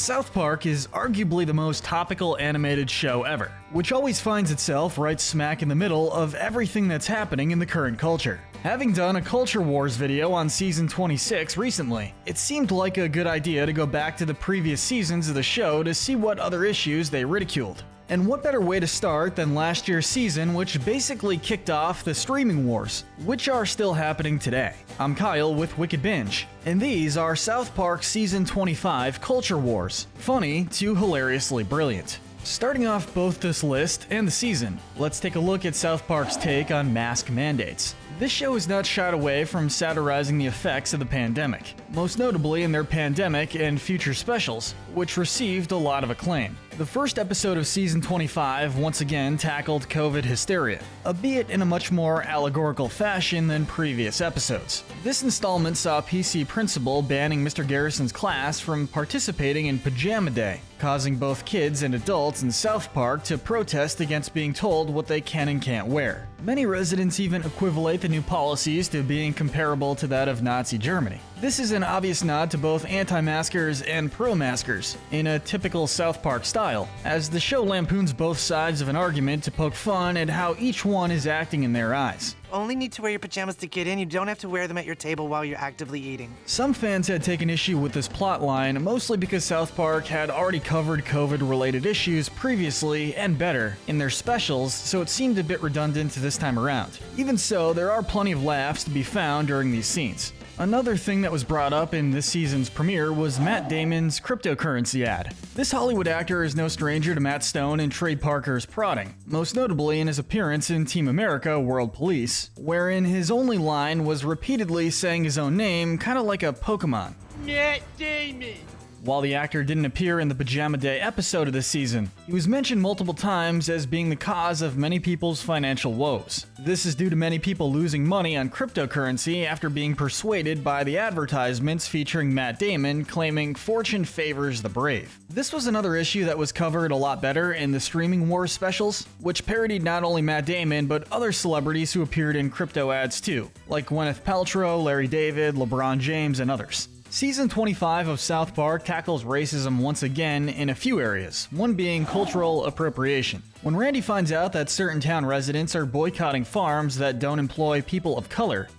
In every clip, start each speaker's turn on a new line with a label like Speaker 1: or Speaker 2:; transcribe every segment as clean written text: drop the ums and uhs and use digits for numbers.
Speaker 1: South Park is arguably the most topical animated show ever, which always finds itself right smack in the middle of everything that's happening in the current culture. Having done a Culture Wars video on season 26 recently, it seemed like a good idea to go back to the previous seasons of the show to see what other issues they ridiculed. And what better way to start than last year's season, which basically kicked off the streaming wars, which are still happening today. I'm Kyle with Wicked Binge, and these are South Park Season 25 Culture Wars. Funny to hilariously brilliant. Starting off both this list and the season, let's take a look at South Park's take on mask mandates. This show has not shied away from satirizing the effects of the pandemic, most notably in their pandemic and future specials, which received a lot of acclaim. The first episode of Season 25 once again tackled COVID hysteria, albeit in a much more allegorical fashion than previous episodes. This installment saw PC Principal banning Mr. Garrison's class from participating in Pajama Day, causing both kids and adults in South Park to protest against being told what they can and can't wear. Many residents even equivalate the new policies to being comparable to that of Nazi Germany. This is an obvious nod to both anti-maskers and pro-maskers, in a typical South Park style, as the show lampoons both sides of an argument to poke fun at how each one is acting in their eyes.
Speaker 2: Only need to wear your pajamas to get in, you don't have to wear them at your table while you're actively eating.
Speaker 1: Some fans had taken issue with this plotline, mostly because South Park had already covered COVID-related issues previously and better in their specials, so it seemed a bit redundant this time around. Even so, there are plenty of laughs to be found during these scenes. Another thing that was brought up in this season's premiere was Matt Damon's cryptocurrency ad. This Hollywood actor is no stranger to Matt Stone and Trey Parker's prodding, most notably in his appearance in Team America: World Police, wherein his only line was repeatedly saying his own name, kinda like a Pokemon.
Speaker 3: Matt Damon!
Speaker 1: While the actor didn't appear in the Pajama Day episode of this season, he was mentioned multiple times as being the cause of many people's financial woes. This is due to many people losing money on cryptocurrency after being persuaded by the advertisements featuring Matt Damon claiming fortune favors the brave. This was another issue that was covered a lot better in the Streaming Wars specials, which parodied not only Matt Damon but other celebrities who appeared in crypto ads too, like Gwyneth Paltrow, Larry David, LeBron James, and others. Season 25 of South Park tackles racism once again in a few areas, one being cultural appropriation. When Randy finds out that certain town residents are boycotting farms that don't employ people of color,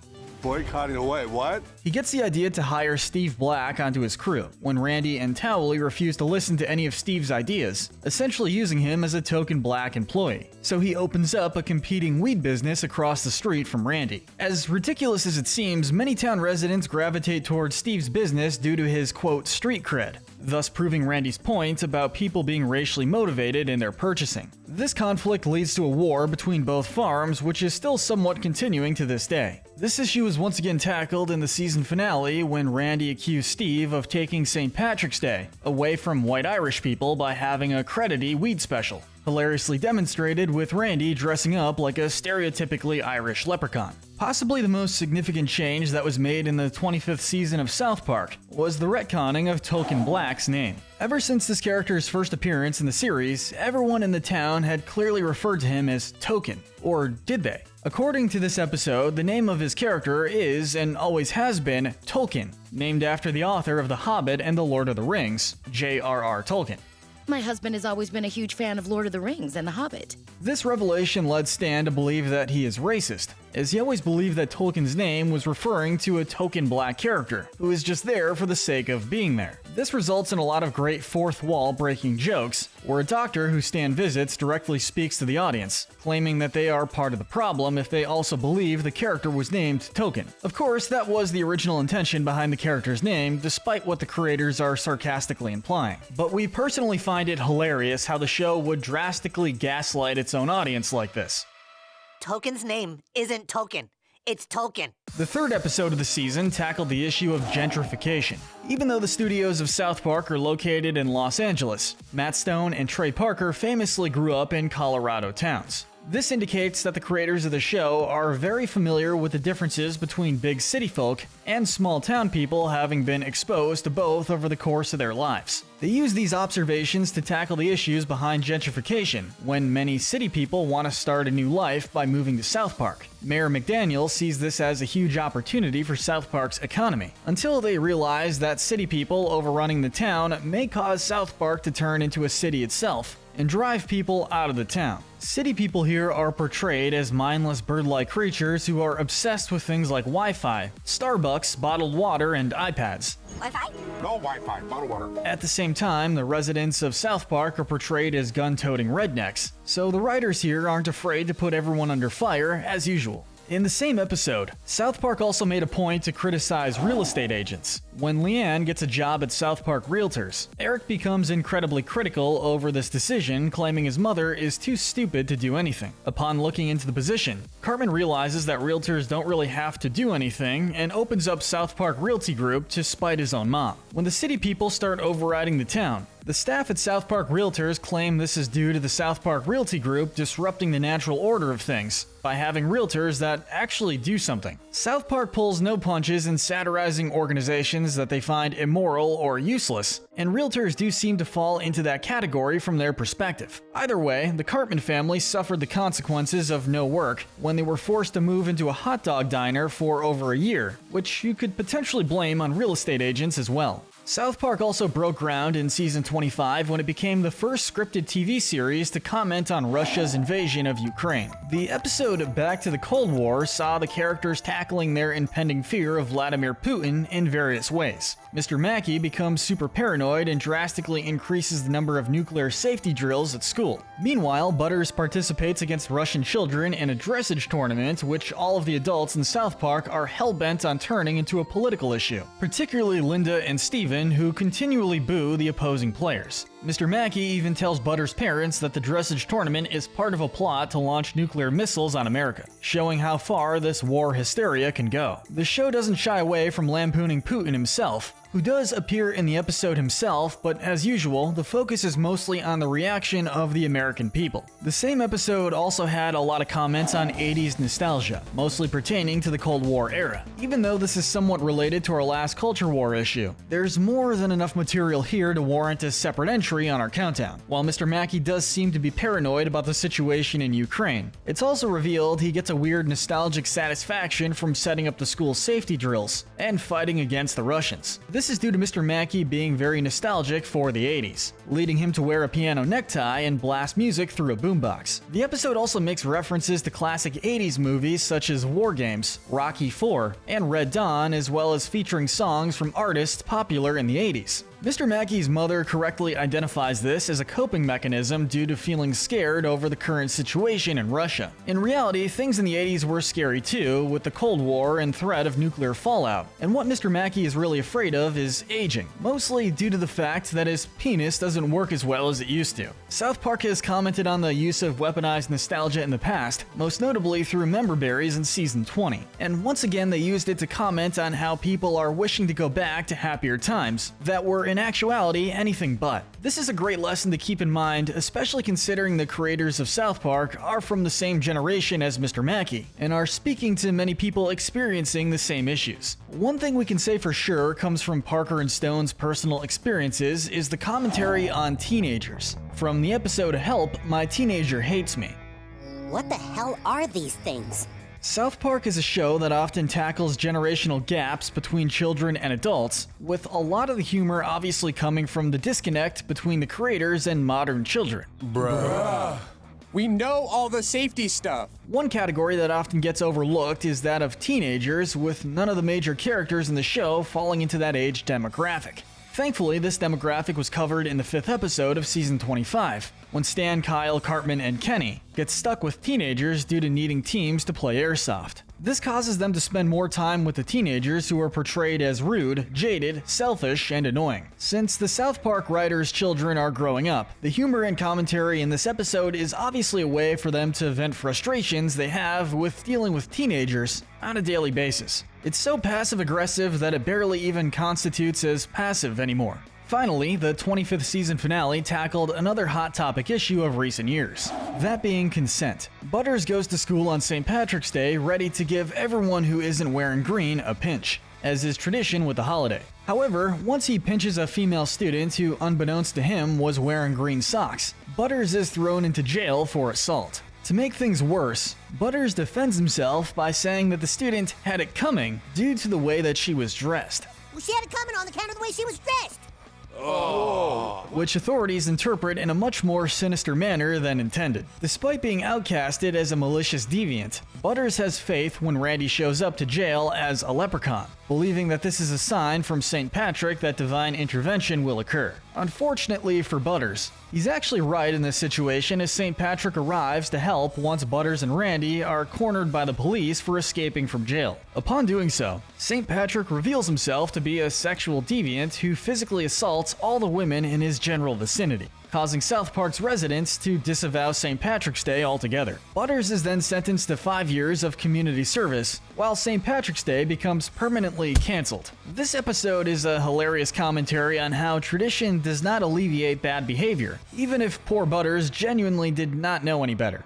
Speaker 4: boycotting away, what?
Speaker 1: he gets the idea to hire Steve Black onto his crew, when Randy and Towley refuse to listen to any of Steve's ideas, essentially using him as a token black employee. So he opens up a competing weed business across the street from Randy. As ridiculous as it seems, many town residents gravitate towards Steve's business due to his, quote, street cred, thus proving Randy's point about people being racially motivated in their purchasing. This conflict leads to a war between both farms, which is still somewhat continuing to this day. This issue is once again tackled in the season finale when Randy accused Steve of taking St. Patrick's Day away from white Irish people by having a credity weed special, hilariously demonstrated with Randy dressing up like a stereotypically Irish leprechaun. Possibly the most significant change that was made in the 25th season of South Park was the retconning of Token Black's name. Ever since this character's first appearance in the series, everyone in the town had clearly referred to him as Token, or did they? According to this episode, the name of his character is, and always has been, Tolkien, named after the author of The Hobbit and The Lord of the Rings, J.R.R. Tolkien.
Speaker 5: My husband has always been a huge fan of Lord of the Rings and The Hobbit.
Speaker 1: This revelation led Stan to believe that he is racist, as he always believed that Tolkien's name was referring to a token black character, who is just there for the sake of being there. This results in a lot of great fourth wall breaking jokes, where a doctor who Stan visits directly speaks to the audience, claiming that they are part of the problem if they also believe the character was named Token. Of course, that was the original intention behind the character's name, despite what the creators are sarcastically implying. But we personally find it hilarious how the show would drastically gaslight its own audience like this.
Speaker 6: Token's name isn't Token, it's Tolkien.
Speaker 1: The third episode of the season tackled the issue of gentrification. Even though the studios of South Park are located in Los Angeles, Matt Stone and Trey Parker famously grew up in Colorado towns. This indicates that the creators of the show are very familiar with the differences between big city folk and small town people, having been exposed to both over the course of their lives. They use these observations to tackle the issues behind gentrification, when many city people want to start a new life by moving to South Park. Mayor McDaniel sees this as a huge opportunity for South Park's economy, until they realize that city people overrunning the town may cause South Park to turn into a city itself and drive people out of the town. City people here are portrayed as mindless bird-like creatures who are obsessed with things like Wi-Fi, Starbucks, bottled water, and iPads.
Speaker 6: Wi-Fi?
Speaker 4: No Wi-Fi, bottled water.
Speaker 1: At the same time, the residents of South Park are portrayed as gun-toting rednecks, so the writers here aren't afraid to put everyone under fire as usual. In the same episode, South Park also made a point to criticize real estate agents. When Leanne gets a job at South Park Realtors, Eric becomes incredibly critical over this decision, claiming his mother is too stupid to do anything. Upon looking into the position, Cartman realizes that realtors don't really have to do anything and opens up South Park Realty Group to spite his own mom. When the city people start overriding the town, the staff at South Park Realtors claim this is due to the South Park Realty Group disrupting the natural order of things by having realtors that actually do something. South Park pulls no punches in satirizing organizations that they find immoral or useless, and realtors do seem to fall into that category from their perspective. Either way, the Cartman family suffered the consequences of no work when they were forced to move into a hot dog diner for over a year, which you could potentially blame on real estate agents as well. South Park also broke ground in season 25 when it became the first scripted TV series to comment on Russia's invasion of Ukraine. The episode Back to the Cold War saw the characters tackling their impending fear of Vladimir Putin in various ways. Mr. Mackey becomes super paranoid and drastically increases the number of nuclear safety drills at school. Meanwhile, Butters participates against Russian children in a dressage tournament, which all of the adults in South Park are hell-bent on turning into a political issue, particularly Linda and Steven, who continually boo the opposing players. Mr. Mackey even tells Butters' parents that the dressage tournament is part of a plot to launch nuclear missiles on America, showing how far this war hysteria can go. The show doesn't shy away from lampooning Putin himself, who does appear in the episode himself, but as usual, the focus is mostly on the reaction of the American people. The same episode also had a lot of comments on 80s nostalgia, mostly pertaining to the Cold War era. Even though this is somewhat related to our last culture war issue, there's more than enough material here to warrant a separate entry on our countdown. While Mr. Mackey does seem to be paranoid about the situation in Ukraine, it's also revealed he gets a weird nostalgic satisfaction from setting up the school safety drills and fighting against the Russians. This is due to Mr. Mackey being very nostalgic for the 80s, leading him to wear a piano necktie and blast music through a boombox. The episode also makes references to classic 80s movies such as War Games, Rocky IV, and Red Dawn, as well as featuring songs from artists popular in the 80s. Mr. Mackey's mother correctly identifies this as a coping mechanism due to feeling scared over the current situation in Russia. In reality, things in the 80s were scary too, with the Cold War and threat of nuclear fallout. And what Mr. Mackey is really afraid of is aging, mostly due to the fact that his penis doesn't work as well as it used to. South Park has commented on the use of weaponized nostalgia in the past, most notably through member berries in season 20. And once again, they used it to comment on how people are wishing to go back to happier times that were in actuality anything but. This is a great lesson to keep in mind, especially considering the creators of South Park are from the same generation as Mr. Mackey, and are speaking to many people experiencing the same issues. One thing we can say for sure comes from Parker and Stone's personal experiences is the commentary on teenagers. From the episode Help, My Teenager Hates Me.
Speaker 6: What the hell are these things?
Speaker 1: South Park is a show that often tackles generational gaps between children and adults, with a lot of the humor obviously coming from the disconnect between the creators and modern children.
Speaker 3: Bruh. We know all the safety stuff.
Speaker 1: One category that often gets overlooked is that of teenagers, with none of the major characters in the show falling into that age demographic. Thankfully, this demographic was covered in the 5th episode of season 25, when Stan, Kyle, Cartman, and Kenny get stuck with teenagers due to needing teams to play airsoft. This causes them to spend more time with the teenagers, who are portrayed as rude, jaded, selfish, and annoying. Since the South Park writers' children are growing up, the humor and commentary in this episode is obviously a way for them to vent frustrations they have with dealing with teenagers on a daily basis. It's so passive-aggressive that it barely even constitutes as passive anymore. Finally, the 25th season finale tackled another hot topic issue of recent years, that being consent. Butters goes to school on St. Patrick's Day ready to give everyone who isn't wearing green a pinch, as is tradition with the holiday. However, once he pinches a female student who, unbeknownst to him, was wearing green socks, Butters is thrown into jail for assault. To make things worse, Butters defends himself by saying that the student had it coming due to the way that she was dressed,
Speaker 6: Well, she had it coming on account of the way she was dressed.
Speaker 1: which authorities interpret in a much more sinister manner than intended. Despite being outcasted as a malicious deviant, Butters has faith when Randy shows up to jail as a leprechaun, believing that this is a sign from St. Patrick that divine intervention will occur. Unfortunately for Butters, he's actually right in this situation as St. Patrick arrives to help once Butters and Randy are cornered by the police for escaping from jail. Upon doing so, St. Patrick reveals himself to be a sexual deviant who physically assaults all the women in his general vicinity, causing South Park's residents to disavow St. Patrick's Day altogether. Butters is then sentenced to 5 years of community service, while St. Patrick's Day becomes permanently cancelled. This episode is a hilarious commentary on how tradition does not alleviate bad behavior, even if poor Butters genuinely did not know any better.